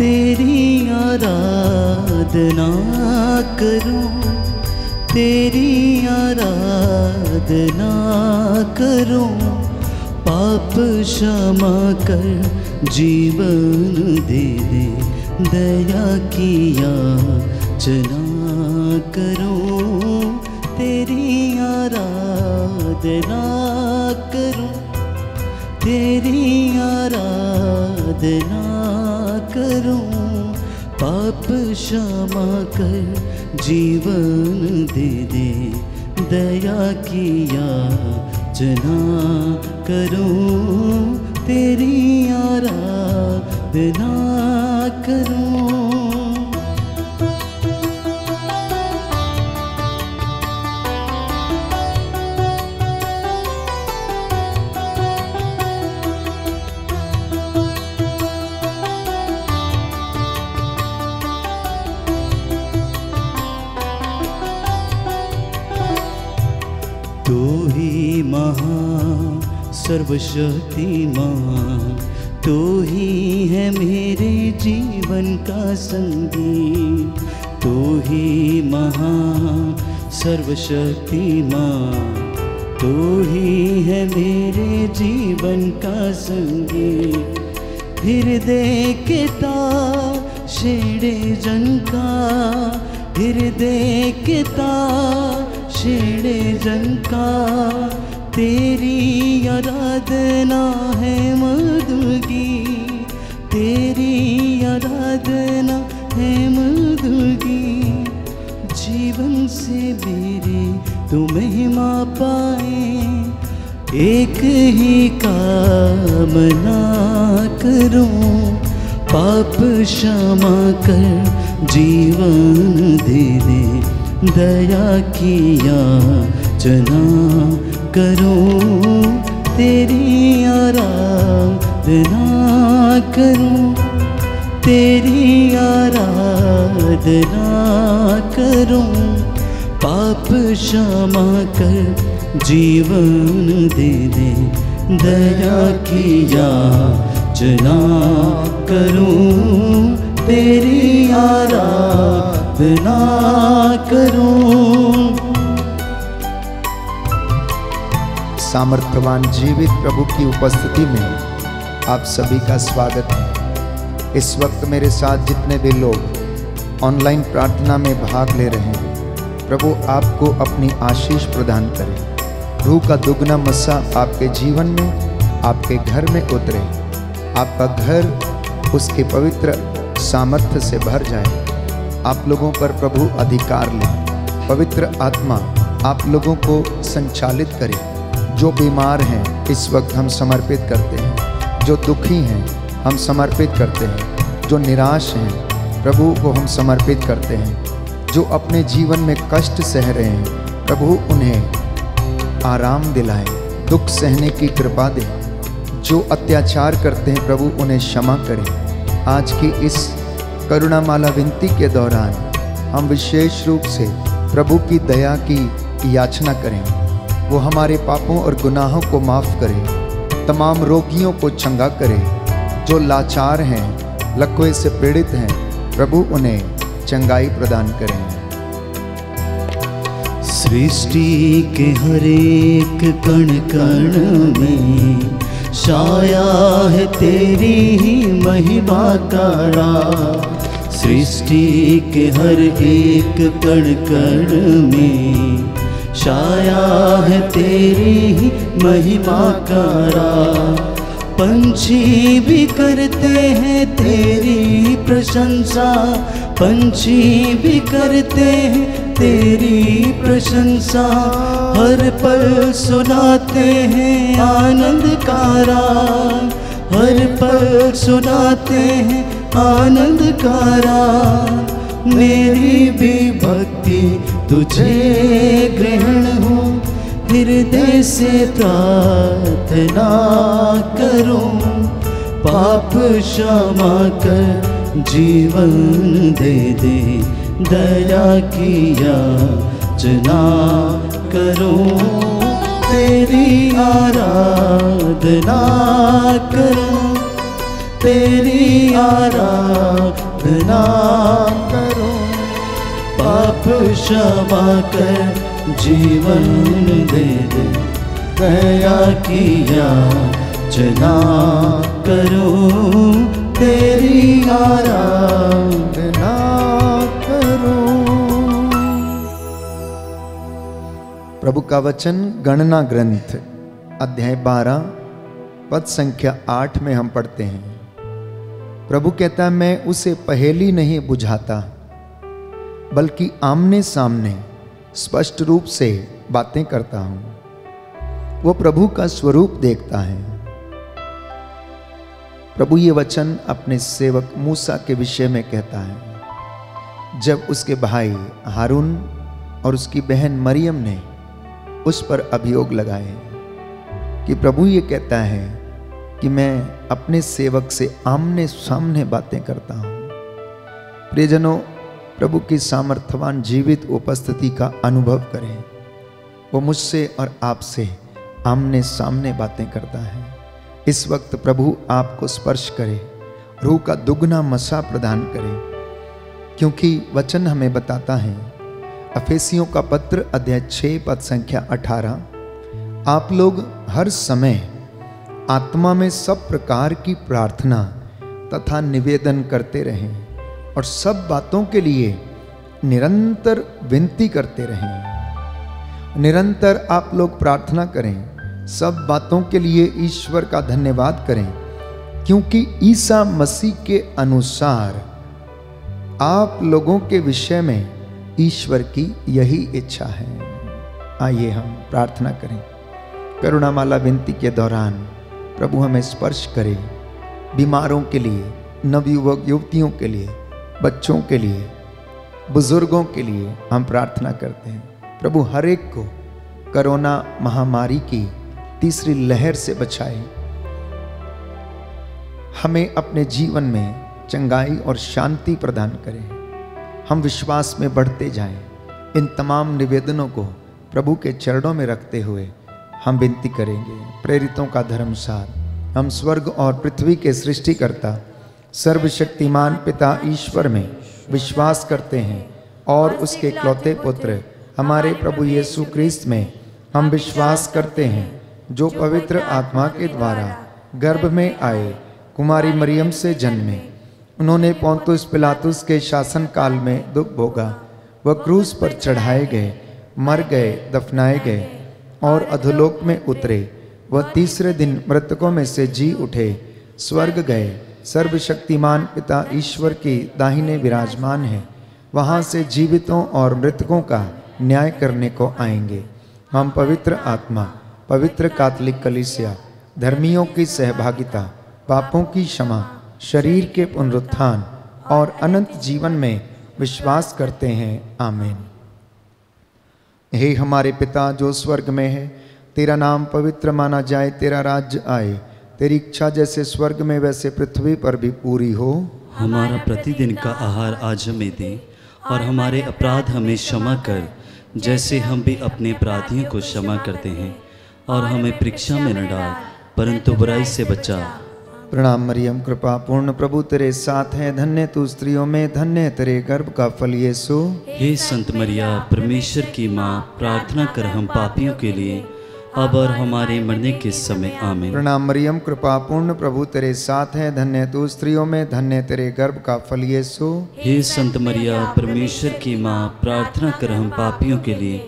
तेरी आराधना करूं, तेरी आराधना करूं। पाप क्षमा कर जीवन दे दे, दया की याचना करूं, तेरी आराधना करूं, तेरी आराधना करूं। पाप क्षमा कर जीवन दे दे, दया की याचना करूं, तेरी आराधना करूं। तू ही महान सर्वशक्तिमान, तू ही है मेरे जीवन का संगीत। तू ही महान सर्वशक्तिमान, तू ही है मेरे जीवन का संगीत। हृदय के तार छेड़े जनका, हृदय के तार छेड़े जनका। तेरी आराधना है मधुगी, तेरी आराधना है मधुगी। जीवन से मेरे तू महिमा पाए, एक ही कामना करूं। पाप क्षमा कर जीवन दे दे, दया की याचना करूं, तेरी आराधना करूं, तेरी आराधना करूं। पाप क्षमा कर जीवन दे दे, दया की याचना करूं, तेरी आराधना करूं। सामर्थ्यवान जीवित प्रभु की उपस्थिति में आप सभी का स्वागत है। इस वक्त मेरे साथ जितने भी लोग ऑनलाइन प्रार्थना में भाग ले रहे हैं, प्रभु आपको अपनी आशीष प्रदान करे। रूह का दुगना मस्सा आपके जीवन में, आपके घर में उतरे। आपका घर उसके पवित्र सामर्थ्य से भर जाए। आप लोगों पर प्रभु अधिकार ले। पवित्र आत्मा आप लोगों को संचालित करे। जो बीमार हैं इस वक्त हम समर्पित करते हैं, जो दुखी हैं हम समर्पित करते हैं, जो निराश हैं प्रभु को हम समर्पित करते हैं, जो अपने जीवन में कष्ट सह रहे हैं प्रभु उन्हें आराम दिलाए, दुख सहने की कृपा दे। जो अत्याचार करते हैं प्रभु उन्हें क्षमा करें। आज की इस करुणामाला विनती के दौरान हम विशेष रूप से प्रभु की दया की याचना करें। वो हमारे पापों और गुनाहों को माफ़ करे, तमाम रोगियों को चंगा करे। जो लाचार हैं, लकवे से पीड़ित हैं, प्रभु उन्हें चंगाई प्रदान करें। सृष्टि के हर एक कण कण में छाया है तेरी ही महिमा का राज। सृष्टि के हर एक कण कण में छाया है तेरी ही महिमा का राज। पंछी भी करते हैं तेरी प्रशंसा, पंछी भी करते हैं तेरी प्रशंसा। हर पल सुनाते हैं आनंद का राग, हर पल सुनाते हैं आनंद का राग। मेरी भी भक्ति तुझे ग्रहण हो, हृदय से प्रार्थना करूं। पाप क्षमा कर जीवन दे दे, दया की याचना करूं। तेरी आराधना करूं, तेरी आराधना करूं। पाप क्षमा कर जीवन दे दे, दया की याचना करूं, तेरी आराधना करूं। प्रभु का वचन गणना ग्रंथ अध्याय 12 पद संख्या 8 में हम पढ़ते हैं। प्रभु कहता है, मैं उसे पहेली नहीं बुझाता, बल्कि आमने सामने स्पष्ट रूप से बातें करता हूं। वो प्रभु का स्वरूप देखता है। प्रभु ये वचन अपने सेवक मूसा के विषय में कहता है। जब उसके भाई हारून और उसकी बहन मरियम ने उस पर अभियोग लगाए कि प्रभु ये कहता है कि मैं अपने सेवक से आमने सामने बातें करता हूं। प्रियजनों, प्रभु की सामर्थ्यवान जीवित उपस्थिति का अनुभव करें। वो मुझसे और आपसे आमने सामने बातें करता है। इस वक्त प्रभु आपको स्पर्श करे, रूह का दुगना मसा प्रदान करे, क्योंकि वचन हमें बताता है, अफेसियों का पत्र अध्याय 6 पद संख्या 18, आप लोग हर समय आत्मा में सब प्रकार की प्रार्थना तथा निवेदन करते रहें और सब बातों के लिए निरंतर विनती करते रहें। निरंतर आप लोग प्रार्थना करें, सब बातों के लिए ईश्वर का धन्यवाद करें, क्योंकि ईसा मसीह के अनुसार आप लोगों के विषय में ईश्वर की यही इच्छा है। आइए हम प्रार्थना करें। करुणामाला विनती के दौरान प्रभु हमें स्पर्श करे। बीमारों के लिए, नवयुवक युवतियों के लिए, बच्चों के लिए, बुजुर्गों के लिए हम प्रार्थना करते हैं। प्रभु हर एक को कोरोना महामारी की तीसरी लहर से बचाए। हमें अपने जीवन में चंगाई और शांति प्रदान करें। हम विश्वास में बढ़ते जाएं। इन तमाम निवेदनों को प्रभु के चरणों में रखते हुए हम विनती करेंगे। प्रेरितों का धर्मसार, हम स्वर्ग और पृथ्वी के सृष्टिकर्ता सर्वशक्तिमान पिता ईश्वर में विश्वास करते हैं और उसके इकलौते पुत्र हमारे प्रभु यीशु क्रिस्त में हम विश्वास करते हैं, जो पवित्र आत्मा के द्वारा गर्भ में आए, कुमारी मरियम से जन्मे। उन्होंने पोंतुस पिलातुस के शासन काल में दुख भोगा, वह क्रूस पर चढ़ाए गए, मर गए, दफनाए गए और अधोलोक में उतरे। वह तीसरे दिन मृतकों में से जी उठे, स्वर्ग गए, सर्वशक्तिमान पिता ईश्वर की दाहिने विराजमान है। वहाँ से जीवितों और मृतकों का न्याय करने को आएंगे। हम पवित्र आत्मा, पवित्र कैथोलिक कलीसिया, धर्मियों की सहभागिता, पापों की क्षमा, शरीर के पुनरुत्थान और अनंत जीवन में विश्वास करते हैं। आमीन। हे हमारे पिता जो स्वर्ग में है, तेरा नाम पवित्र माना जाए, तेरा राज्य आए, तेरी इच्छा जैसे स्वर्ग में वैसे पृथ्वी पर भी पूरी हो। हमारा प्रतिदिन का आहार आज हमें दे और हमारे अपराध हमें क्षमा कर, जैसे हम भी अपने अपराधियों को क्षमा करते हैं, और हमें परीक्षा में न डाल, परंतु बुराई से बचा। प्रणाम मरियम, कृपा पूर्ण प्रभु तेरे साथ है, धन्य तू स्त्रियों में, धन्य तेरे गर्भ का फल यीशु। हे संत मरिया, परमेश्वर की माँ, प्रार्थना कर हम पापियों के लिए, अब और हमारे मरने के समय। आमीन। प्रणाम मरियम, कृपा पूर्ण प्रभु तेरे साथ है, धन्य तू स्त्रियों में, धन्य तेरे गर्भ का फल यीशु। हे संत मरिया, परमेश्वर की माँ, प्रार्थना कर हम पापियों के लिए,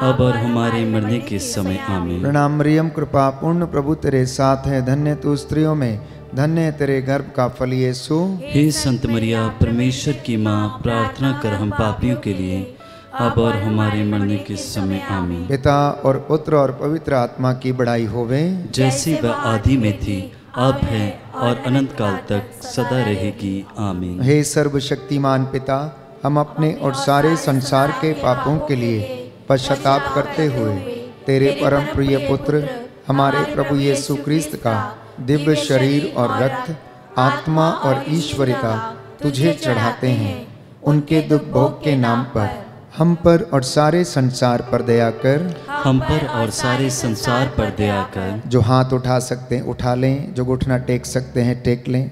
अब और हमारे मरने के समय। आमीन। प्रणाम मरियम, कृपा पूर्ण प्रभु तेरे साथ है, धन्य तू स्त्रियों में, धन्य तेरे गर्भ का फल यीशु। हे संत मरिया, परमेश्वर की माँ, प्रार्थना कर हम पापियों के लिए, अब और हमारे मरने के समय। आमीन। पिता और पुत्र और पवित्र आत्मा की बड़ाई होवे, जैसे वह आदि में थी, अब है और अनंत काल तक सदा रहेगी। आमीन। हे सर्वशक्तिमान पिता, हम अपने और सारे संसार के पापों के लिए पश्चाताप करते हुए तेरे परम प्रिय पुत्र हमारे प्रभु यीशु क्रिस्त का दिव्य शरीर और रक्त, आत्मा और ईश्वरिता तुझे चढ़ाते हैं। उनके दुख भोग के नाम पर हम पर और सारे संसार पर दया कर। हम पर और सारे संसार पर दया कर। जो हाथ उठा सकते हैं उठा लें, जो घुटना टेक सकते हैं टेक लें।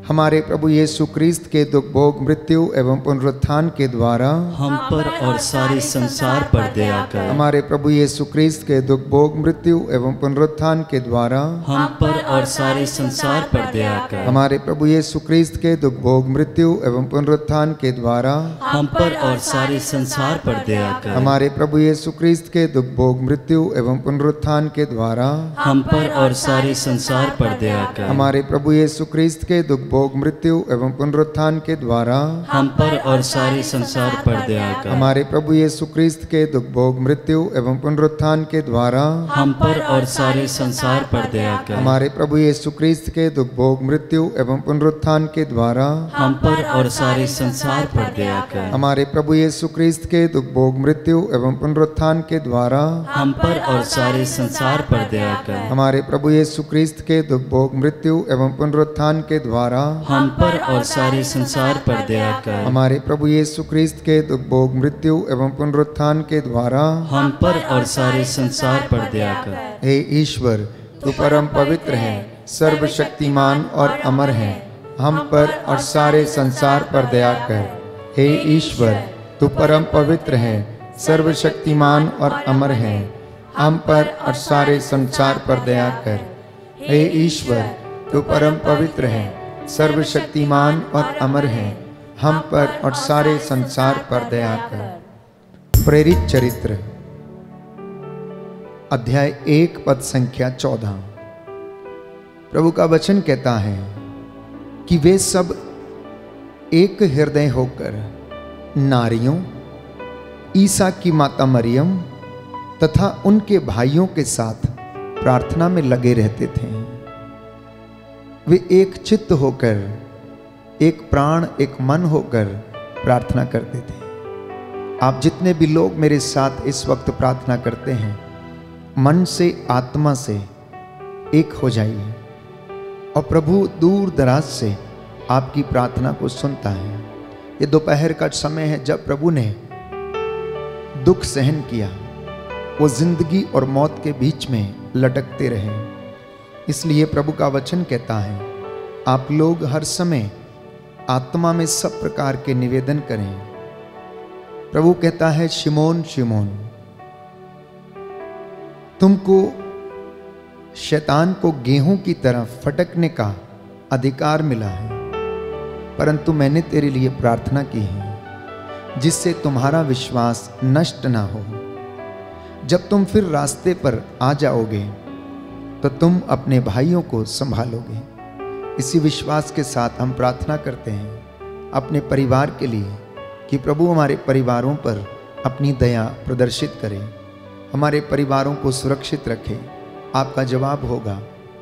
हमारे प्रभु यीशु क्रिस्त के दुख भोग मृत्यु एवं पुनरुत्थान के द्वारा हम पर और सारे संसार पर दया कर। हमारे प्रभु यीशु क्रिस्त के दुख भोग मृत्यु एवं पुनरुत्थान के द्वारा हम पर और सारे संसार पर दया कर। हमारे प्रभु यीशु क्रिस्त के दुख भोग मृत्यु एवं पुनरुत्थान के द्वारा हम पर और सारे संसार पर दया कर। हमारे प्रभु यीशु क्रिस्त के दुख भोग मृत्यु एवं पुनरुत्थान के द्वारा हम पर और सारे संसार पर दया कर। हमारे प्रभु यीशु क्रिस्त के दुख भोग मृत्यु एवं पुनरुत्थान के द्वारा हम पर और सारे संसार पर दया कर। हमारे प्रभु यीशु क्रिस्त के दुख भोग मृत्यु एवं पुनरुत्थान के द्वारा हम पर और सारे संसार पर दया कर। हमारे प्रभु यीशु क्रिस्त के दुख भोग मृत्यु एवं पुनरुत्थान के द्वारा हम पर और सारे संसार पर दया कर। हमारे प्रभु यीशु क्रिस्त के दुख भोग मृत्यु एवं पुनरुत्थान के द्वारा हम पर और सारे संसार पर दया कर। हमारे प्रभु यीशु क्रिस्त के दुख भोग मृत्यु एवं पुनरुत्थान के द्वारा हम पर और सारे संसार पर दया कर। हमारे प्रभु यीशु क्रिस्त के दुख भोग मृत्यु एवं पुनरुत्थान के द्वारा हम पर और सारे संसार पर दया कर। हे ईश्वर, तू परम पवित्र है, सर्वशक्तिमान और अमर है, हम पर और सारे संसार पर दया कर। हे ईश्वर, तू परम पवित्र है, सर्वशक्तिमान और अमर है, हम पर और सारे संसार पर दया कर। हे ईश्वर, तू परम पवित्र है, सर्वशक्तिमान और अमर है, हम पर और सारे संसार पर दया कर। प्रेरित चरित्र अध्याय 1 पद संख्या 14। प्रभु का वचन कहता है कि वे सब एक हृदय होकर नारियों, ईसा की माता मरियम तथा उनके भाइयों के साथ प्रार्थना में लगे रहते थे। वे एक चित्त होकर, एक प्राण, एक मन होकर प्रार्थना करते थे। आप जितने भी लोग मेरे साथ इस वक्त प्रार्थना करते हैं, मन से, आत्मा से एक हो जाइए और प्रभु दूर दराज से आपकी प्रार्थना को सुनता है। ये दोपहर का समय है जब प्रभु ने दुख सहन किया, वो जिंदगी और मौत के बीच में लटकते रहे। इसलिए प्रभु का वचन कहता है, आप लोग हर समय आत्मा में सब प्रकार के निवेदन करें। प्रभु कहता है, शिमोन शिमोन, तुमको शैतान को गेहूं की तरह फटकने का अधिकार मिला है, परंतु मैंने तेरे लिए प्रार्थना की है जिससे तुम्हारा विश्वास नष्ट ना हो। जब तुम फिर रास्ते पर आ जाओगे तो तुम अपने भाइयों को संभालोगे। इसी विश्वास के साथ हम प्रार्थना करते हैं अपने परिवार के लिए कि प्रभु हमारे परिवारों पर अपनी दया प्रदर्शित करे, हमारे परिवारों को सुरक्षित रखे। आपका जवाब होगा,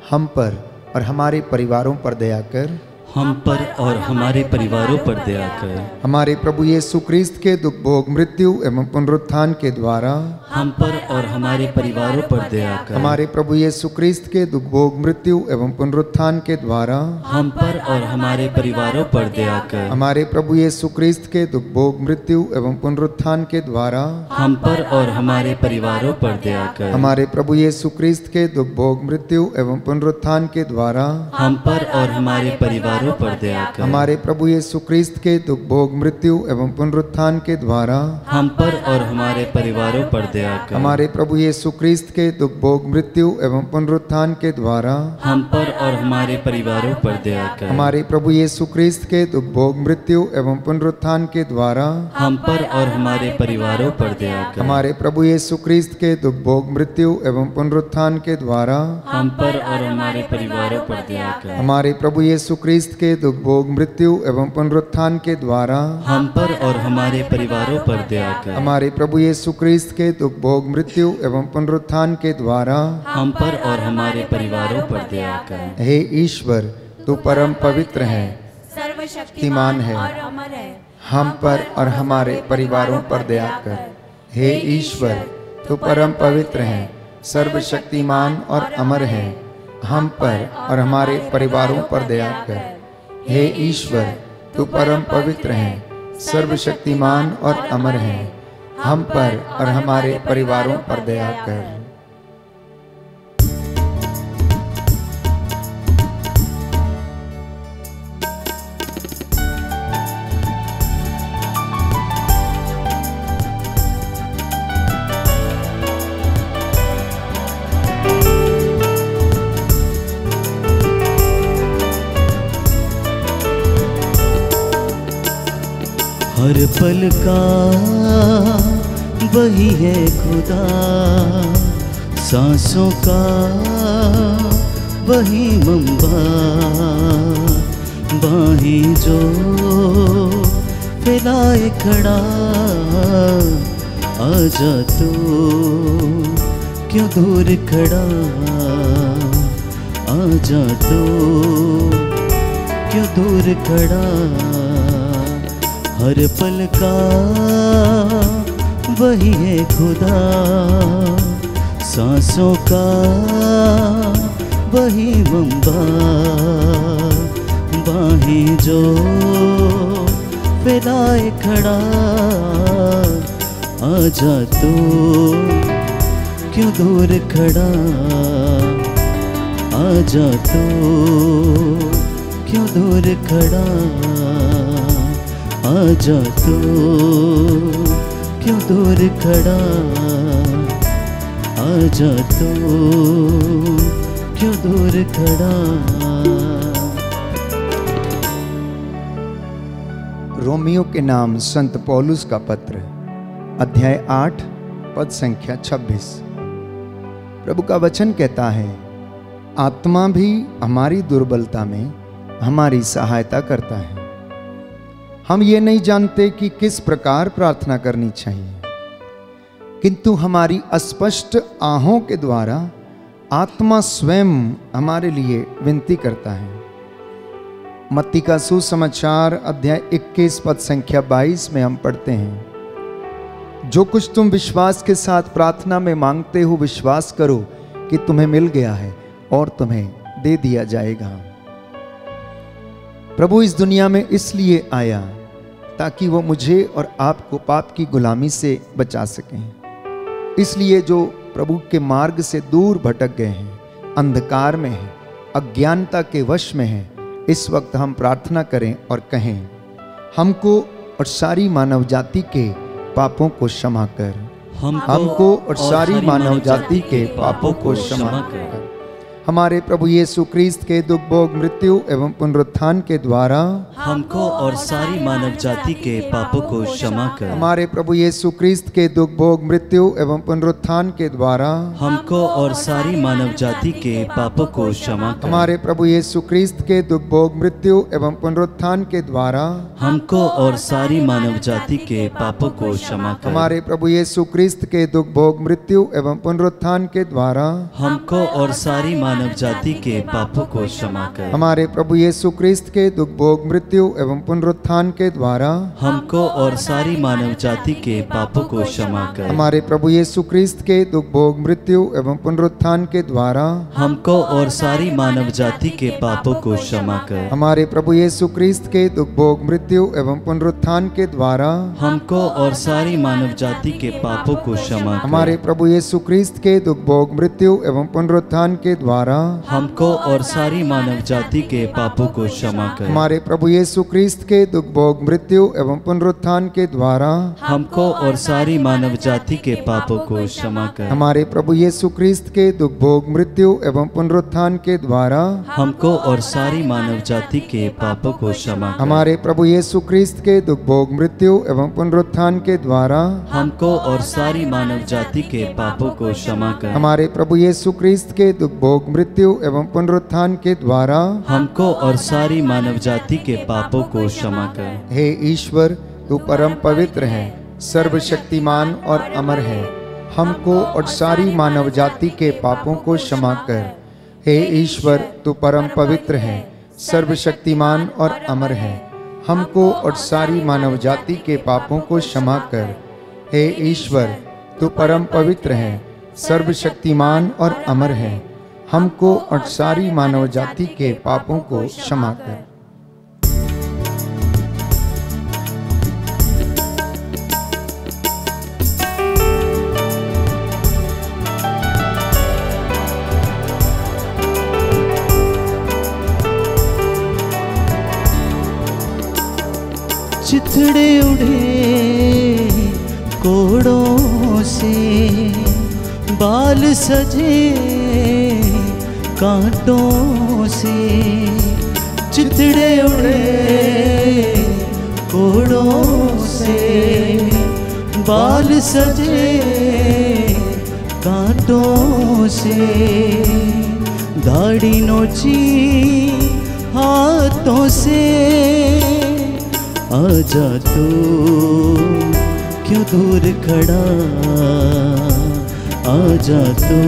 हम पर और हमारे परिवारों पर दया कर। हम पर और हमारे परिवारों पर दया कर। हमारे प्रभु यीशु क्रिस्त के दुख भोग मृत्यु एवं पुनरुत्थान के द्वारा हम पर और हमारे परिवारों पर दया कर। हमारे प्रभु यीशु क्रिस्त के दुख भोग मृत्यु एवं पुनरुत्थान के द्वारा हम पर और हमारे परिवारों पर दया कर। हमारे प्रभु यीशु क्रिस्त के दुख भोग मृत्यु एवं पुनरुत्थान के द्वारा हम पर और हमारे परिवारों पर दया कर। हमारे प्रभु यीशु क्रिस्त के दुख भोग मृत्यु एवं पुनरुत्थान के द्वारा हम पर और हमारे परिवारों पर दया कर। हमारे प्रभु यीशु क्रिस्त के दुख भोग मृत्यु एवं पुनरुत्थान के द्वारा हम पर और हमारे परिवारों पर दया कर। हमारे प्रभु यीशु क्रिस्त के दुख भोग मृत्यु एवं पुनरुत्थान के द्वारा हम पर और हमारे परिवारों पर दया कर। हमारे प्रभु यीशु क्रिस्त के दुख भोग मृत्यु एवं पुनरुत्थान के द्वारा हम पर और हमारे परिवारों पर दया कर। हमारे प्रभु यीशु क्रिस्त के दुख भोग मृत्यु एवं पुनरुत्थान के द्वारा हम पर और हमारे परिवारों पर दया कर। हमारे प्रभु यीशु क्रिस्त के दुख भोग मृत्यु एवं पुनरुत्थान के द्वारा हम पर और हमारे परिवारों पर दया कर। हमारे प्रभु यीशु क्रिस्त के दुख भोग मृत्यु एवं पुनरुत्थान के द्वारा हम पर और हमारे परिवारों पर दया कर। हे ईश्वर, तू परम पवित्र है, सर्वशक्तिमान है और अमर है, हम पर और हमारे परिवारों पर दया कर। हे ईश्वर, तू परम पवित्र है, सर्वशक्तिमान और अमर है, हम पर और हमारे परिवारों पर दया कर। हे ईश्वर, तू परम पवित्र है, सर्वशक्तिमान और अमर है, हम पर और हमारे परिवारों पर दया कर। हर पल का वही है खुदा, सांसों का वही मंबा, बाहें जो फैलाए खड़ा, आजा तू क्यों दूर खड़ा, आजा तू क्यों दूर खड़ा। हर पल का वही है खुदा, सांसों का वही मंबा, बाहें जो फैलाए खड़ा, आजा तू क्यों दूर खड़ा, आजा तू क्यों दूर खड़ा, आजा तू क्यों दूर खड़ा, आजा तू क्यों दूर खड़ा। रोमियो के नाम संत पौलुस का पत्र, अध्याय 8 पद संख्या 26। प्रभु का वचन कहता है, आत्मा भी हमारी दुर्बलता में हमारी सहायता करता है। हम ये नहीं जानते कि किस प्रकार प्रार्थना करनी चाहिए, किंतु हमारी अस्पष्ट आहों के द्वारा आत्मा स्वयं हमारे लिए विनती करता है। मत्ती का सुसमाचार अध्याय 21 पद संख्या 22 में हम पढ़ते हैं, जो कुछ तुम विश्वास के साथ प्रार्थना में मांगते हो, विश्वास करो कि तुम्हें मिल गया है और तुम्हें दे दिया जाएगा। प्रभु इस दुनिया में इसलिए आया ताकि वो मुझे और आपको पाप की गुलामी से बचा सकें। इसलिए जो प्रभु के मार्ग से दूर भटक गए हैं, अंधकार में हैं, अज्ञानता के वश में हैं, इस वक्त हम प्रार्थना करें और कहें, हमको और सारी मानव जाति के पापों को क्षमा कर, हमको और सारी मानव जाति के पापों को क्षमा कर। हमारे प्रभु यीशु क्रिस्त के दुख भोग मृत्यु एवं पुनरुत्थान के द्वारा हमको और सारी मानव जाति के पापों को क्षमा कर। हमारे प्रभु यीशु क्रिस्त के दुख भोग मृत्यु एवं पुनरुत्थान के द्वारा हमको और सारी मानव जाति के पापों को क्षमा कर। हमारे प्रभु यीशु क्रिस्त के दुख भोग मृत्यु एवं पुनरुत्थान के द्वारा हमको और सारी मानव जाति के पापों को क्षमा कर। हमारे प्रभु यीशु क्रिस्त के दुख भोग मृत्यु एवं पुनरुत्थान के द्वारा हमको और सारी मानव जाति के पापों को क्षमा कर। हमारे प्रभु यीशु क्रिस्त के दुख भोग मृत्यु एवं पुनरुत्थान के द्वारा हमको और सारी मानव जाति के पापों को क्षमा कर। हमारे प्रभु यीशु क्रिस्त के दुख भोग मृत्यु एवं पुनरुत्थान के द्वारा हमको और सारी मानव जाति के पापों को क्षमा कर। हमारे प्रभु यीशु क्रिस्त के दुख भोग मृत्यु एवं पुनरुत्थान के द्वारा हमको और सारी मानव जाति के पापों को क्षमा कर। हमारे प्रभु यीशु क्रिस्त के दुख भोग मृत्यु एवं पुनरुत्थान के द्वारा हमको और सारी मानव जाति के पापों को क्षमा कर। हमारे प्रभु यीशु क्रिस्त के दुख भोग मृत्यु एवं पुनरुत्थान के द्वारा हमको और सारी मानव जाति के पापों को क्षमा कर। हमारे प्रभु यीशु क्रिस्त के दुख भोग मृत्यु एवं पुनरुत्थान के द्वारा हमको और सारी मानव जाति के पापों को क्षमा कर। हमारे प्रभु यीशु क्रिस्त के दुख भोग मृत्यु एवं पुनरुत्थान के द्वारा हमको और सारी मानव जाति के पापों को क्षमा कर। हमारे प्रभु यीशु क्रिस्त के दुख भोग मृत्यु एवं पुनरुत्थान के द्वारा हमको और सारी मानव जाति के पापों को क्षमा कर। हे ईश्वर, तू परम पवित्र है, सर्वशक्तिमान और अमर है, हमको और सारी मानव जाति के पापों को क्षमा कर। हे ईश्वर, तू परम पवित्र है, सर्वशक्तिमान और अमर है, हमको और सारी मानव जाति के पापों को क्षमा कर। हे ईश्वर, तू परम पवित्र है, सर्वशक्तिमान और अमर है, हमको और सारी मानव जाति के पापों को क्षमा कर। चिथड़े उड़े कोड़ों से, बाल सजे कांटों से, चिथड़े उड़े कोड़ों बाल सजे कांटों से, दाढ़ी नोची हाथों से। आजा तू क्यों दूर खड़ा, आजा तू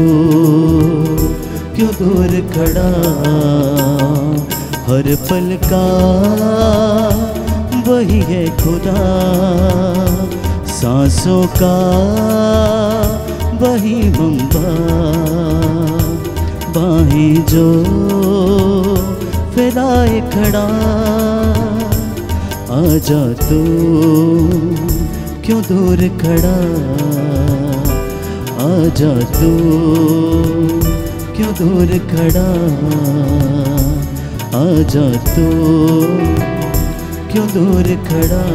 क्यों दूर खड़ा। हर पल का वही है खुदा, सांसों का वही मंबा। बाहें जो फैलाए खड़ा, आजा तू क्यों दूर खड़ा, आजा तू क्यों दूर खड़ा, आजा तू क्यों दूर खड़ा।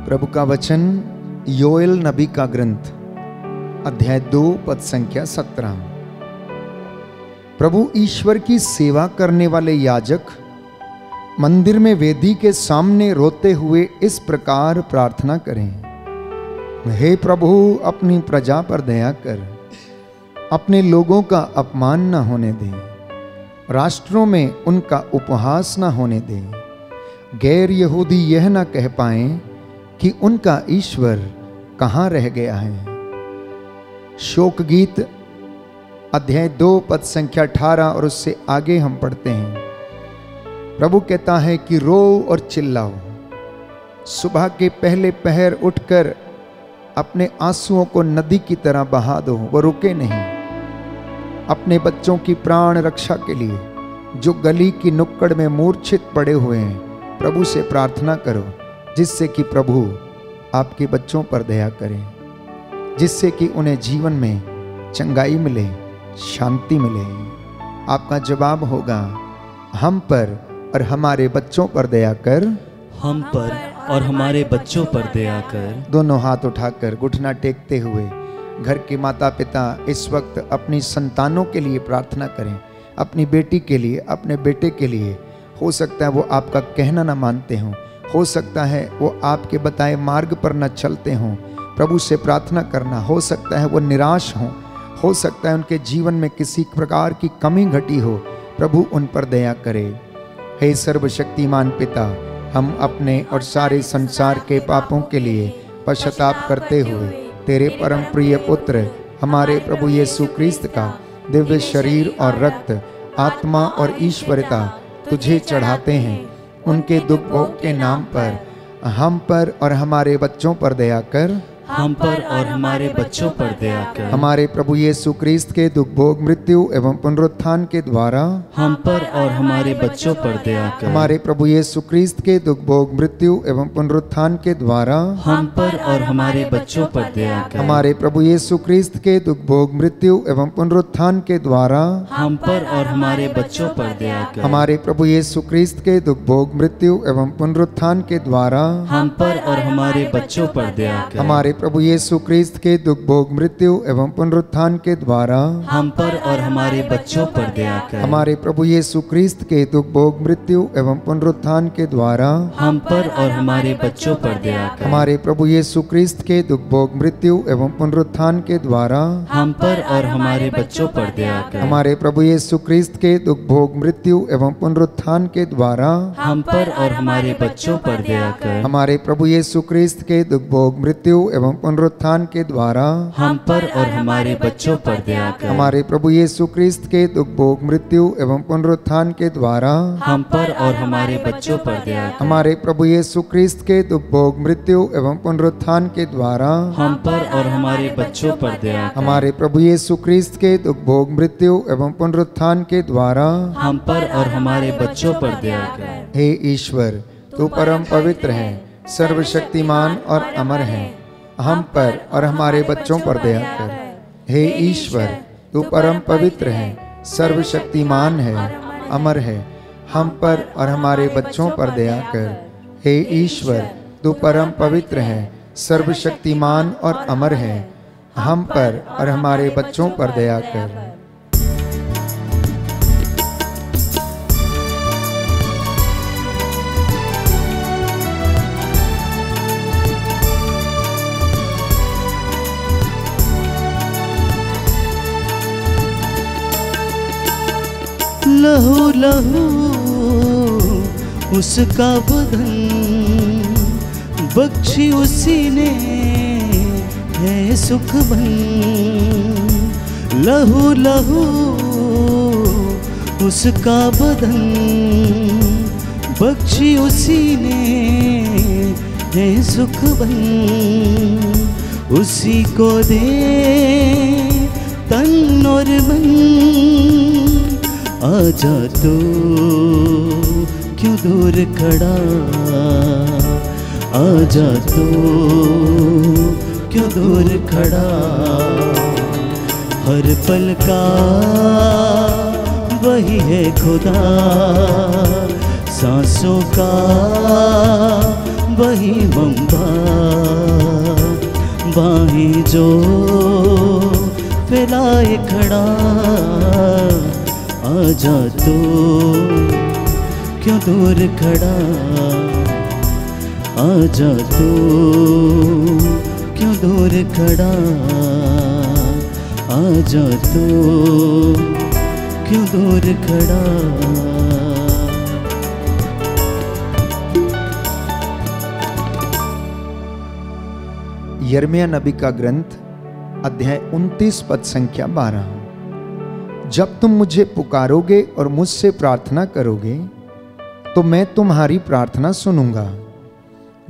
प्रभु का वचन योएल नबी का ग्रंथ अध्याय 2 पद संख्या 17। प्रभु ईश्वर की सेवा करने वाले याजक मंदिर में वेदी के सामने रोते हुए इस प्रकार प्रार्थना करें। हे प्रभु, अपनी प्रजा पर दया कर, अपने लोगों का अपमान न होने दे, राष्ट्रों में उनका उपहास न होने दे। गैर यहूदी यह न कह पाएं कि उनका ईश्वर कहाँ रह गया है। शोक गीत अध्याय 2 पद संख्या 18 और उससे आगे हम पढ़ते हैं। प्रभु कहता है कि रो और चिल्लाओ, सुबह के पहले पहर उठकर अपने आंसुओं को नदी की तरह बहा दो, वो रुके नहीं। अपने बच्चों की प्राण रक्षा के लिए जो गली की नुक्कड़ में मूर्छित पड़े हुए हैं, प्रभु से प्रार्थना करो, जिससे कि प्रभु आपके बच्चों पर दया करें, जिससे कि उन्हें जीवन में चंगाई मिले, शांति मिले। आपका जवाब होगा, हम पर और हमारे बच्चों पर दया कर, हम पर और हमारे बच्चों पर दया कर। दोनों हाथ उठाकर घुटना टेकते हुए घर के माता पिता इस वक्त अपनी संतानों के लिए प्रार्थना करें, अपनी बेटी के लिए, अपने बेटे के लिए। हो सकता है वो आपका कहना ना मानते हों, हो सकता है वो आपके बताए मार्ग पर न चलते हों। प्रभु से प्रार्थना करना, हो सकता है वो निराश हों, हो सकता है उनके जीवन में किसी प्रकार की कमी घटी हो। प्रभु उन पर दया करे। हे सर्वशक्तिमान पिता, हम अपने और सारे संसार के पापों के लिए पश्चाताप करते हुए तेरे परम प्रिय पुत्र हमारे प्रभु यीशु क्रिस्त का दिव्य शरीर और रक्त, आत्मा और ईश्वरता तुझे चढ़ाते हैं। उनके दुख भोग के नाम पर हम पर और हमारे बच्चों पर दया कर, हम पर और हमारे बच्चों पर दया कर। हमारे प्रभु यीशु क्रिस्त के दुख भोग, मृत्यु एवं पुनरुत्थान के द्वारा हम पर और हमारे बच्चों पर दया कर। हमारे प्रभु यीशु क्रिस्त के दुख भोग, मृत्यु एवं पुनरुत्थान के द्वारा हम पर और हमारे बच्चों पर दया कर। हमारे प्रभु यीशु क्रिस्त के दुख भोग, मृत्यु एवं पुनरुत्थान के द्वारा हम पर और हमारे बच्चों पर दया कर। हमारे प्रभु यीशु क्रिस्त के दुख भोग, मृत्यु एवं पुनरुत्थान के द्वारा हम पर और हमारे बच्चों पर दया कर। हमारे प्रभु यीशु क्रिस्त के दुख भोग, मृत्यु एवं पुनरुत्थान के द्वारा हम पर और हमारे बच्चों पर दया कर। हमारे प्रभु यीशु क्रिस्त के दुख भोग, मृत्यु एवं पुनरुत्थान के द्वारा हम पर और हमारे बच्चों पर दया कर। हमारे प्रभु यीशु क्रिस्त के दुख भोग, मृत्यु एवं पुनरुत्थान के द्वारा हम पर और हमारे बच्चों पर दया कर। हमारे प्रभु यीशु क्रिस्त के दुख भोग, मृत्यु एवं पुनरुत्थान के द्वारा हम पर और हमारे बच्चों पर दया कर। हमारे प्रभु यीशु क्रिस्त के दुख भोग, मृत्यु एवं पुनरुत्थान के द्वारा हम पर और हमारे बच्चों पर दया कर। हमारे प्रभु यीशु क्रिस्त के दुख भोग, मृत्यु एवं पुनरुत्थान के द्वारा हम पर और हमारे बच्चों पर दया कर। हमारे प्रभु यीशु क्रिस्त के दुख भोग, मृत्यु एवं पुनरुत्थान के द्वारा हम पर और हमारे बच्चों पर दया कर। हमारे प्रभु यीशु क्रिस्त के दुख भोग, मृत्यु एवं पुनरुत्थान के द्वारा हम पर और हमारे बच्चों पर दया कर। हे ईश्वर, तू परम पवित्र है, सर्वशक्तिमान और अमर है, हम पर और हमारे बच्चों पर दया कर। हे ईश्वर, तू परम पवित्र है, सर्वशक्तिमान है, अमर है, हम पर और हमारे बच्चों पर दया कर। हे ईश्वर, तू परम पवित्र है, सर्वशक्तिमान और अमर है, हम पर और हमारे बच्चों पर दया कर। लहू उसका बदन बख्शी उसी ने है सुख बन। लहू लहू उसका बदन बख्शी उसी ने है सुख बन। उसी को दे तन और मन, आजा तो क्यों दूर खड़ा, आजा तो क्यों दूर खड़ा। हर पल का वही है खुदा, सांसों का वही मंबा। बाहें जो फैलाए खड़ा, आजा तो क्यों दूर खड़ा, आजा तो क्यों दूर खड़ा, आजा तो क्यों दूर खड़ा। यिर्मयाह नबी का ग्रंथ अध्याय 29 पद संख्या 12। जब तुम मुझे पुकारोगे और मुझसे प्रार्थना करोगे तो मैं तुम्हारी प्रार्थना सुनूंगा।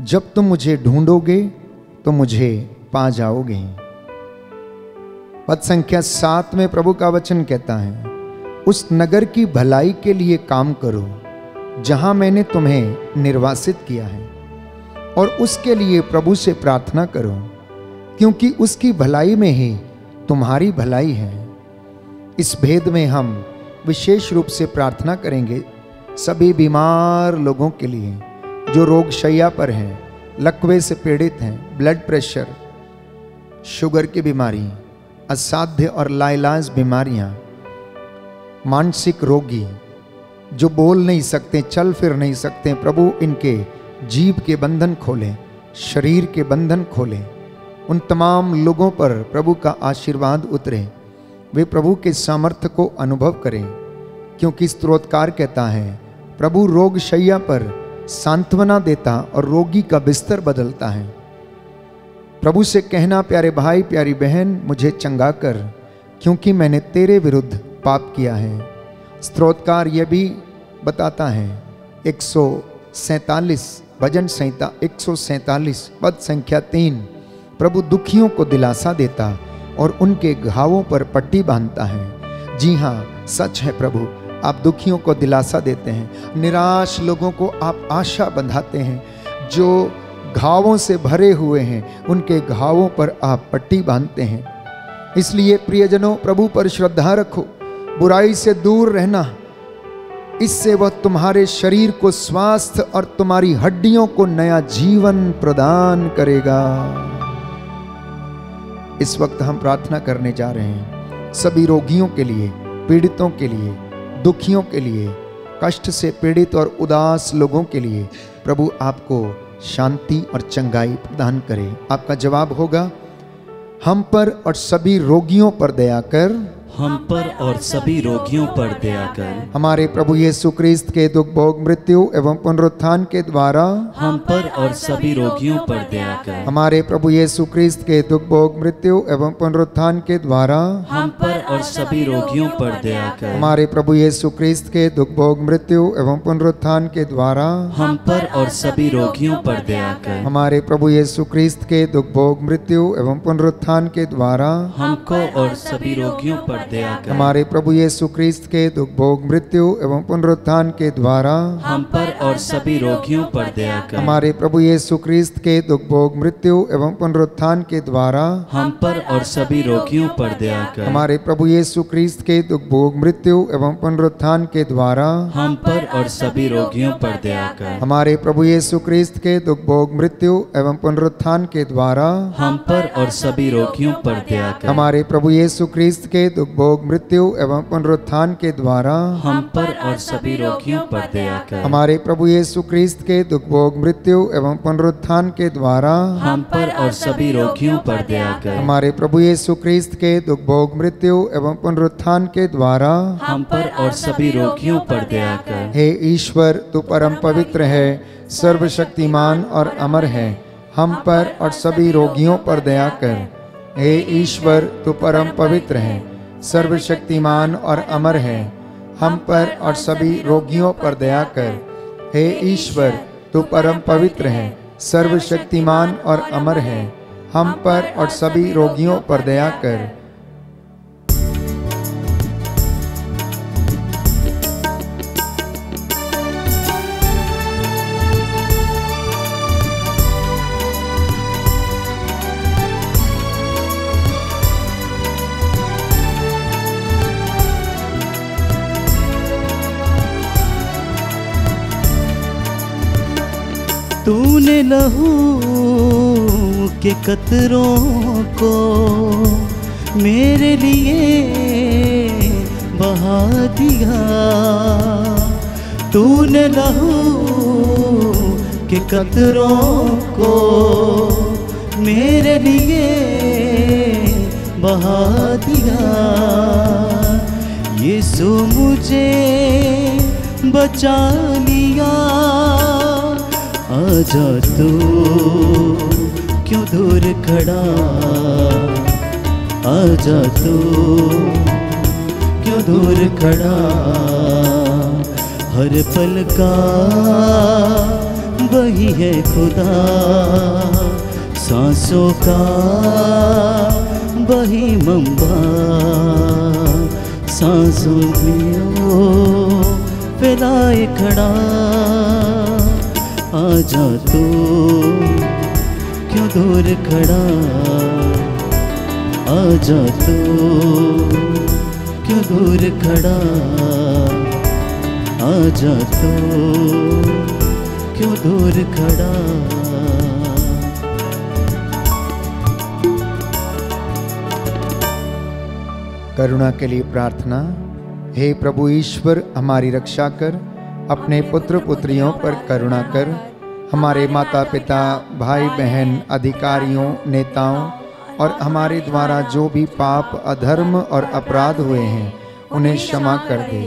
जब तुम मुझे ढूंढोगे तो मुझे पा जाओगे। पद संख्या 7 में प्रभु का वचन कहता है, उस नगर की भलाई के लिए काम करो जहां मैंने तुम्हें निर्वासित किया है, और उसके लिए प्रभु से प्रार्थना करो, क्योंकि उसकी भलाई में ही तुम्हारी भलाई है। इस भेद में हम विशेष रूप से प्रार्थना करेंगे सभी बीमार लोगों के लिए जो रोग शैया पर हैं, लकवे से पीड़ित हैं, ब्लड प्रेशर, शुगर की बीमारी, असाध्य और लाइलाज बीमारियां, मानसिक रोगी जो बोल नहीं सकते, चल फिर नहीं सकते, प्रभु इनके जीभ के बंधन खोलें, शरीर के बंधन खोलें। उन तमाम लोगों पर प्रभु का आशीर्वाद उतरे, वे प्रभु के सामर्थ्य को अनुभव करें, क्योंकि स्तोत्रकार कहता है, प्रभु रोग शैया पर सांत्वना देता और रोगी का बिस्तर बदलता है। प्रभु से कहना, प्यारे भाई प्यारी बहन मुझे चंगा कर, क्योंकि मैंने तेरे विरुद्ध पाप किया है। स्तोत्रकार यह भी बताता है 147 भजन संहिता 147 पद संख्या 3, प्रभु दुखियों को दिलासा देता और उनके घावों पर पट्टी बांधता है। जी हाँ, सच है प्रभु, आप दुखियों को दिलासा देते हैं, निराश लोगों को आप आशा बंधाते हैं, जो घावों से भरे हुए हैं उनके घावों पर आप पट्टी बांधते हैं। इसलिए प्रियजनों, प्रभु पर श्रद्धा रखो, बुराई से दूर रहना, इससे वह तुम्हारे शरीर को स्वास्थ्य और तुम्हारी हड्डियों को नया जीवन प्रदान करेगा। इस वक्त हम प्रार्थना करने जा रहे हैं सभी रोगियों के लिए, पीड़ितों के लिए, दुखियों के लिए, कष्ट से पीड़ित और उदास लोगों के लिए प्रभु आपको शांति और चंगाई प्रदान करे। आपका जवाब होगा, हम पर और सभी रोगियों पर दया कर, हम पर और सभी रोगियों पर दया कर। हमारे प्रभु यीशु क्रिस्त के दुख भोग मृत्यु एवं पुनरुत्थान के द्वारा हम पर और सभी रोगियों पर दया कर। हमारे प्रभु यीशु क्रिस्त के दुख भोग मृत्यु एवं पुनरुत्थान के द्वारा हम पर और सभी रोगियों पर दया कर। हमारे प्रभु यीशु क्रिस्त के दुख भोग मृत्यु एवं पुनरुत्थान के द्वारा हम पर और सभी रोगियों पर दया कर। हमारे प्रभु यीशु क्रिस्त के दुख भोग मृत्यु एवं पुनरुत्थान के द्वारा हमको और सभी रोगियों पर दया कर। हमारे प्रभु यीशु क्रिस्त के दुख भोग मृत्यु एवं पुनरुत्थान के द्वारा हम पर और सभी रोगियों पर दया कर। हमारे प्रभु यीशु क्रिस्त के दुख भोग मृत्यु एवं पुनरुत्थान के द्वारा हम पर और सभी रोगियों पर दया कर। हमारे प्रभु यीशु क्रिस्त के दुख भोग मृत्यु एवं पुनरुत्थान के द्वारा हम पर और सभी रोगियों पर दया कर। हमारे प्रभु यीशु क्रिस्त के दुख भोग मृत्यु एवं पुनरुत्थान के द्वारा हम पर और सभी रोगियों पर दया कर। हमारे प्रभु यीशु क्रिस्त के दुख दुख भोग मृत्यु एवं पुनरुत्थान के द्वारा हम पर और सभी रोगियों पर दया कर। हमारे प्रभु यीशु क्रिस्त के दुख भोग मृत्यु एवं पुनरुत्थान के द्वारा हम पर और सभी रोगियों पर दया कर। हमारे प्रभु यीशु क्रिस्त के दुख भोग मृत्यु एवं पुनरुत्थान के द्वारा हम पर और सभी रोगियों पर दया कर। हे ईश्वर, तू परम पवित्र है, सर्वशक्तिमान और अमर है, हम पर और सभी रोगियों पर दया कर। हे ईश्वर, तू परम पवित्र है, सर्वशक्तिमान और अमर है, हम पर और सभी रोगियों पर दया कर। हे ईश्वर, तू परम पवित्र है, सर्वशक्तिमान और अमर है, हम पर और सभी रोगियों पर दया कर। तूने लहू के कतरों को मेरे लिए बहा दिया। तूने लहू के कतरों को मेरे लिए बहा दिया। यीशु मुझे बचा लिया। आजा तू क्यों दूर खड़ा, आजा तू क्यों दूर खड़ा। हर पल का वही है खुदा, सांसों का वही मंबा। सांसों में ओ फैलाए खड़ा। आजा तू क्यों दूर खड़ा, आजा तू क्यों दूर खड़ा। आजा तू क्यों दूर खड़ा। करुणा के लिए प्रार्थना। हे प्रभु ईश्वर, हमारी रक्षा कर, अपने पुत्र पुत्रियों पर करुणा कर। हमारे माता पिता, भाई बहन, अधिकारियों, नेताओं और हमारे द्वारा जो भी पाप, अधर्म और अपराध हुए हैं उन्हें क्षमा कर दे।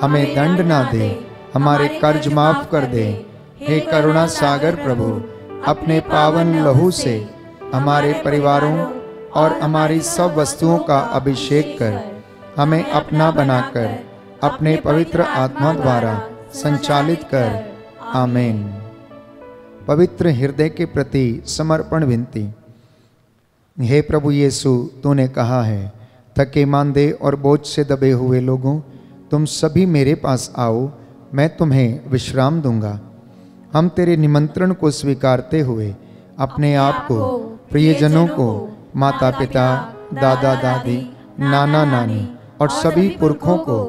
हमें दंड ना दे, हमारे कर्ज माफ कर दे। हे करुणा सागर प्रभु, अपने पावन लहू से हमारे परिवारों और हमारी सब वस्तुओं का अभिषेक कर। हमें अपना बनाकर अपने पवित्र आत्मा द्वारा संचालित कर। आमीन। पवित्र हृदय के प्रति समर्पण विनती। हे प्रभु यीशु, तूने कहा है, थके मांदे और बोझ से दबे हुए लोगों, तुम सभी मेरे पास आओ, मैं तुम्हें विश्राम दूंगा। हम तेरे निमंत्रण को स्वीकारते हुए अपने आप को, प्रियजनों को, माता पिता, दादा दादी, नाना नानी और सभी पुरखों को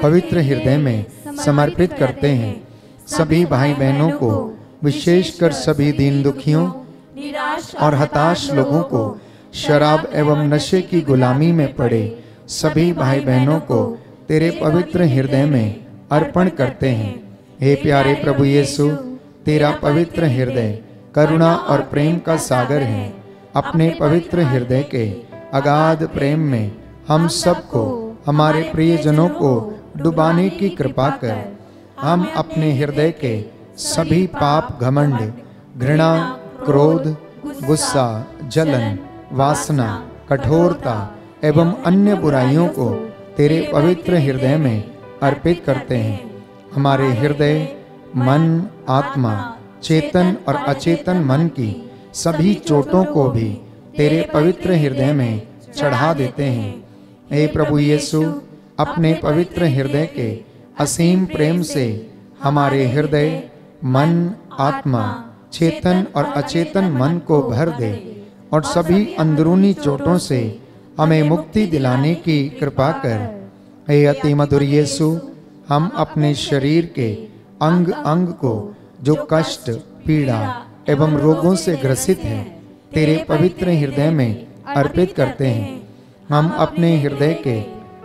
पवित्र हृदय में समर्पित करते हैं। सभी भाई बहनों को, विशेषकर सभी दीन दुखियों और हताश लोगों को, शराब एवं नशे की गुलामी में पड़े सभी भाई बहनों को तेरे पवित्र हृदय में अर्पण करते हैं। हे प्यारे प्रभु यीशु, तेरा पवित्र हृदय करुणा और प्रेम का सागर है। अपने पवित्र हृदय के अगाध प्रेम में हम सबको, हमारे प्रियजनों को डुबाने की कृपा कर। हम अपने हृदय के सभी पाप, घमंड, घृणा, क्रोध, गुस्सा, जलन, वासना, कठोरता एवं अन्य बुराइयों को तेरे पवित्र हृदय में अर्पित करते हैं। हमारे हृदय, मन, आत्मा, चेतन और अचेतन मन की सभी चोटों को भी तेरे पवित्र हृदय में चढ़ा देते हैं। हे प्रभु यीशु, अपने पवित्र हृदय के असीम प्रेम से हमारे हृदय, मन, आत्मा, चेतन और अचेतन मन को भर दे और सभी अंदरूनी चोटों से हमें मुक्ति दिलाने की कृपा कर। हे अति मधुर यीशु, हम अपने शरीर के अंग अंग को जो कष्ट, पीड़ा एवं रोगों से ग्रसित है, तेरे पवित्र हृदय में अर्पित करते हैं। हम अपने हृदय के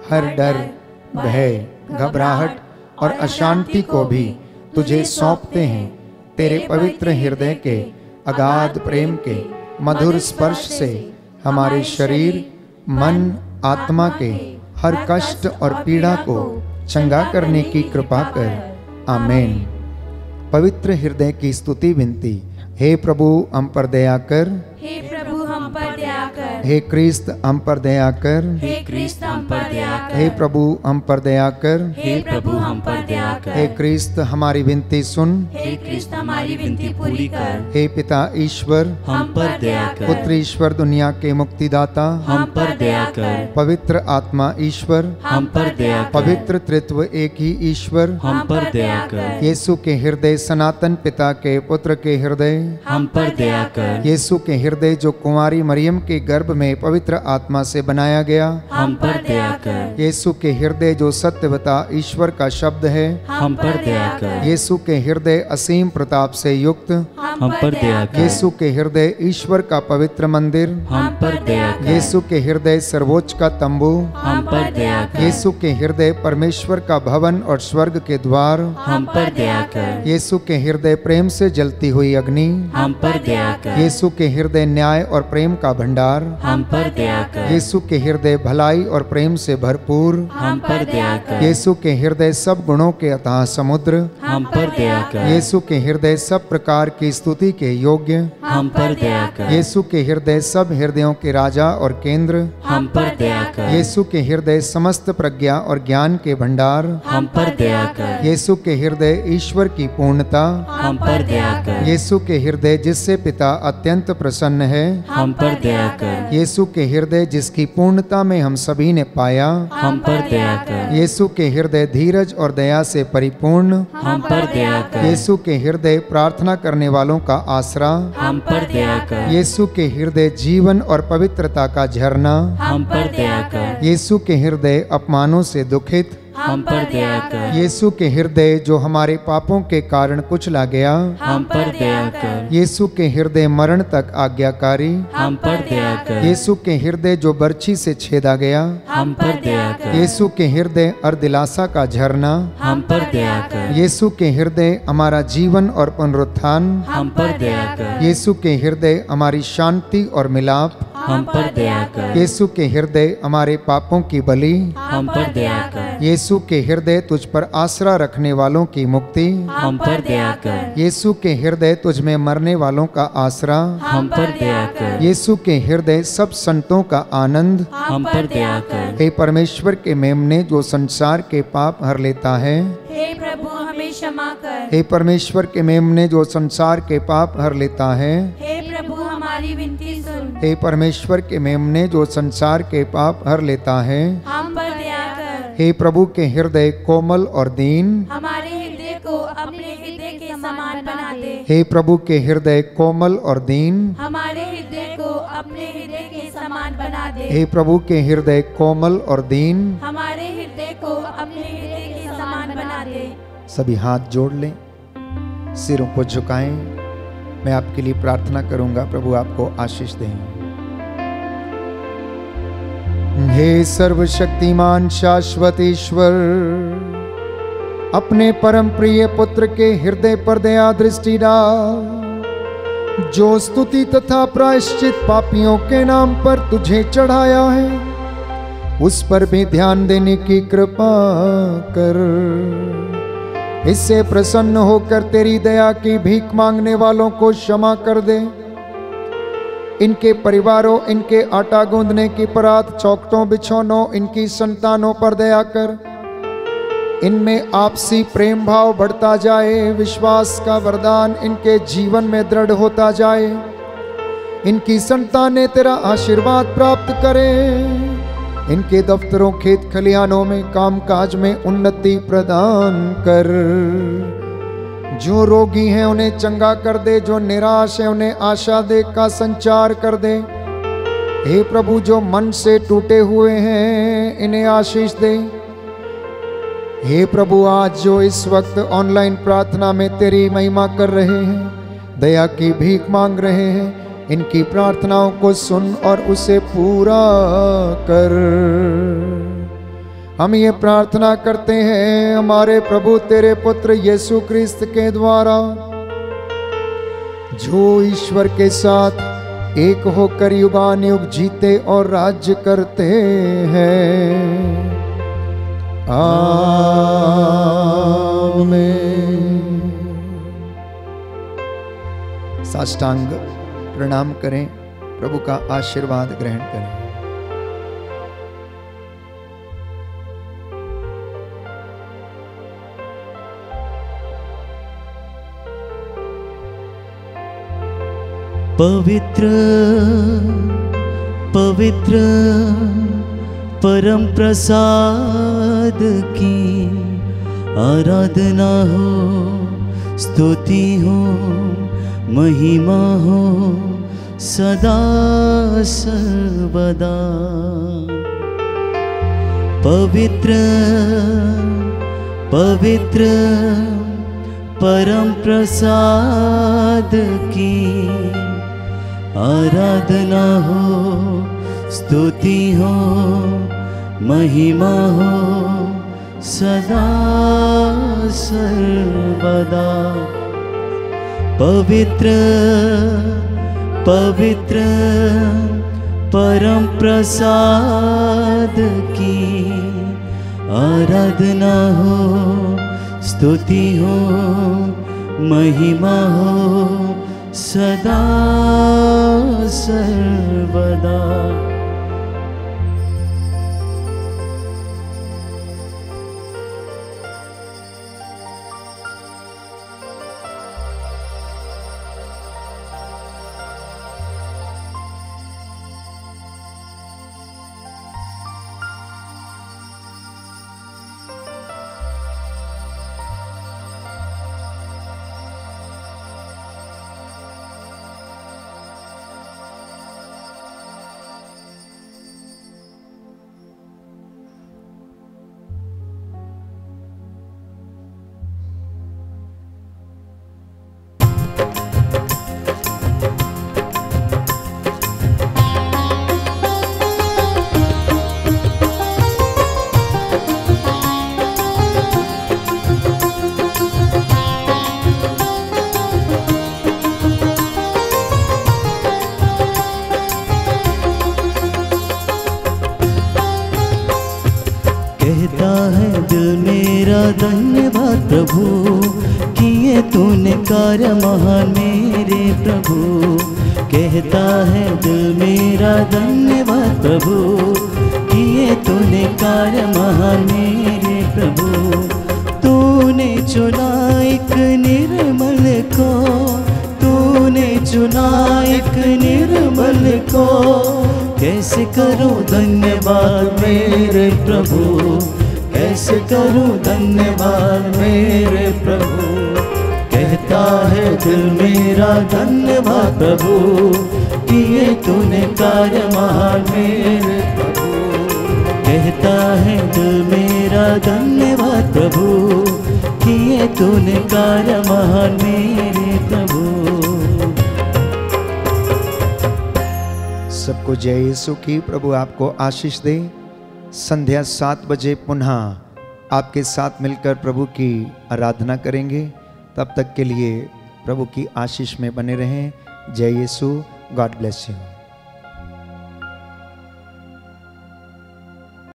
हर डर, भय, घबराहट और अशांति को भी तुझे सौंपते हैं। तेरे पवित्र हृदय के अगाध प्रेम के मधुर स्पर्श से हमारे शरीर, मन, आत्मा के हर कष्ट और पीड़ा को चंगा करने की कृपा कर। आमीन। पवित्र हृदय की स्तुति विनती। हे प्रभु हम पर दया कर, हे प्रभु हम पर दया कर, हे क्रिस्त हम पर दया कर, हे क्रिस्त हम पर दया कर, हे प्रभु हम पर दया कर, हे प्रभु हम पर दया कर, हे क्रिस्त हमारी विनती सुन, हे क्रिस्त हमारी विनती पूरी कर, हे पिता ईश्वर, हम पर दया कर, पुत्र ईश्वर दुनिया के मुक्तिदाता, हम पर दया कर, पवित्र आत्मा ईश्वर, हम पर दया कर, पवित्र त्रित्व एक ही ईश्वर, हम पर दया कर, यीशु के हृदय सनातन पिता के पुत्र के हृदय, हम पर दया कर, यीशु के हृदय जो कुंवारी मरियम के गर्भ में पवित्र आत्मा से बनाया गया, हम पर दया कर, यीशु के हृदय जो सत्यवता ईश्वर का शब्द है, हम पर दया कर, यीशु के हृदय असीम प्रताप से युक्त, हम पर दया कर, यीशु के हृदय ईश्वर का पवित्र मंदिर, हम पर दया कर, यीशु के हृदय सर्वोच्च का तंबू, हम पर दया कर, यीशु के हृदय परमेश्वर का भवन और स्वर्ग के द्वार, हम पर दया कर, यीशु के हृदय प्रेम से जलती हुई अग्नि, हम पर दया कर, यीशु के हृदय न्याय और प्रेम का भंडार, हम पर दया कर, यीशु के हृदय भलाई और प्रेम से भरपूर, हम पर दया कर, यीशु के हृदय सब गुणों के अथाह समुद्र, हम पर दया कर, यीशु के हृदय सब प्रकार की स्तुति के योग्य, हम पर दया कर, यीशु के हृदय सब हृदयों के राजा और केंद्र, हम पर दया कर, यीशु के हृदय समस्त प्रज्ञा और ज्ञान के भंडार, हम पर दया कर, यीशु के हृदय ईश्वर की पूर्णता, हम पर दया कर, यीशु के हृदय जिससे पिता अत्यंत प्रसन्न है, हम पर दया कर, यीशु के हृदय जिसकी पूर्णता में हम सभी ने पाया, हम पर दया कर, यीशु के हृदय धीरज और दया से परिपूर्ण, हम पर दया कर, यीशु के हृदय प्रार्थना करने वालों का आसरा, हम पर दया कर, यीशु के हृदय जीवन और पवित्रता का झरना, हम पर दया कर, यीशु के हृदय अपमानों से दुखित, हम पर दया कर, यीशु के हृदय जो हमारे पापों के कारण कुचला गया, हम पर दया कर, यीशु के हृदय मरण तक आज्ञाकारी, हम पर दया कर, यीशु के हृदय जो बर्छी से छेदा गया, हम पर दया कर, यीशु के हृदय अर्दिलासा का झरना, हम पर दया कर, यीशु के हृदय हमारा जीवन और पुनरुत्थान, हम पर दया कर, यीशु के हृदय हमारी शांति और मिलाप, हम पर दया कर, यीशु के हृदय हमारे पापों की बलि, हम पर दया कर, यीशु के हृदय तुझ पर आसरा रखने वालों की मुक्ति, हम पर दया कर, यीशु के हृदय तुझ में मरने वालों का आसरा, हम पर दया कर, यीशु के हृदय सब संतों का आनंद, हम पर दया कर, हे परमेश्वर के मेमने जो संसार के पाप हर लेता है, हे प्रभु हमें क्षमा कर, हे परमेश्वर के मेमने जो संसार के पाप हर लेता है, हे प्रभु हमारी विनती सुन, हे परमेश्वर के मेमने जो संसार के पाप हर लेता है, हम पर दया कर, हे प्रभु के हृदय कोमल और दीन, हमारे हृदय को अपने हृदय के समान बना दे, हे प्रभु के हृदय कोमल और दीन, हमारे हृदय को अपने हृदय के समान बना दे, हे प्रभु के हृदय कोमल और दीन। हमारे हृदय को अपने हृदय के समान बना दे। सभी हाथ जोड़ लें, सिरों को झुकाएं। मैं आपके लिए प्रार्थना करूंगा, प्रभु आपको आशीष दें। हे सर्वशक्तिमान शाश्वत ईश्वर, अपने परम प्रिय पुत्र के हृदय पर दया दृष्टि डाल, जो स्तुति तथा प्रायश्चित पापियों के नाम पर तुझे चढ़ाया है, उस पर भी ध्यान देने की कृपा कर। इससे प्रसन्न होकर तेरी दया की भीख मांगने वालों को क्षमा कर दे। इनके परिवारों, इनके आटा गूंदने की परात, चौखटों, बिछौनों, इनकी संतानों पर दया कर। इनमें आपसी प्रेम भाव बढ़ता जाए, विश्वास का वरदान इनके जीवन में दृढ़ होता जाए। इनकी संतानें तेरा आशीर्वाद प्राप्त करें। इनके दफ्तरों, खेत खलिहानों में, कामकाज में उन्नति प्रदान कर। जो रोगी हैं उन्हें चंगा कर दे, जो निराश है उन्हें आशा दे का संचार कर दे। हे प्रभु, जो मन से टूटे हुए हैं इन्हें आशीष दे। हे प्रभु, आज जो इस वक्त ऑनलाइन प्रार्थना में तेरी महिमा कर रहे हैं, दया की भीख मांग रहे हैं, इनकी प्रार्थनाओं को सुन और उसे पूरा कर। हम ये प्रार्थना करते हैं हमारे प्रभु तेरे पुत्र यीशु ख्रिस्त के द्वारा, जो ईश्वर के साथ एक होकर युगानुयुग जीते और राज्य करते हैं। आमीन। साष्टांग प्रणाम करें, प्रभु का आशीर्वाद ग्रहण करें। पवित्र पवित्र परम प्रसाद की आराधना हो, स्तुति हो, महिमा हो सदा सर्वदा। पवित्र पवित्र परम प्रसाद की आराधना हो, स्तुति हो, महिमा हो सदा सर्वदा। पवित्र पवित्र परम प्रसाद की आराधना हो, स्तुति हो, महिमा हो सदा सर्वदा। कहता है दिल मेरा धन्यवाद प्रभु, किए तूने कार्य महान मेरे प्रभु। कहता है दिल मेरा धन्यवाद प्रभु, किए तूने कार्य महान मेरे प्रभु। तूने चुना एक निर्मल को, तूने चुना एक निर्मल को, कैसे करूं धन्यवाद मेरे प्रभु, कैसे करूं धन्यवाद मेरे प्रभु। कहता है दिल मेरा धन्यवाद प्रभु, किए तूने कार्य महान मेरे प्रभु। कहता है दिल मेरा धन्यवाद प्रभु, किए तूने कार्य महान मेरे प्रभु। सबको जय यीशु की। प्रभु आपको आशीष दे। संध्या 7 बजे पुनः आपके साथ मिलकर प्रभु की आराधना करेंगे। तब तक के लिए प्रभु की आशीष में बने रहें। जय यीशु। God bless you.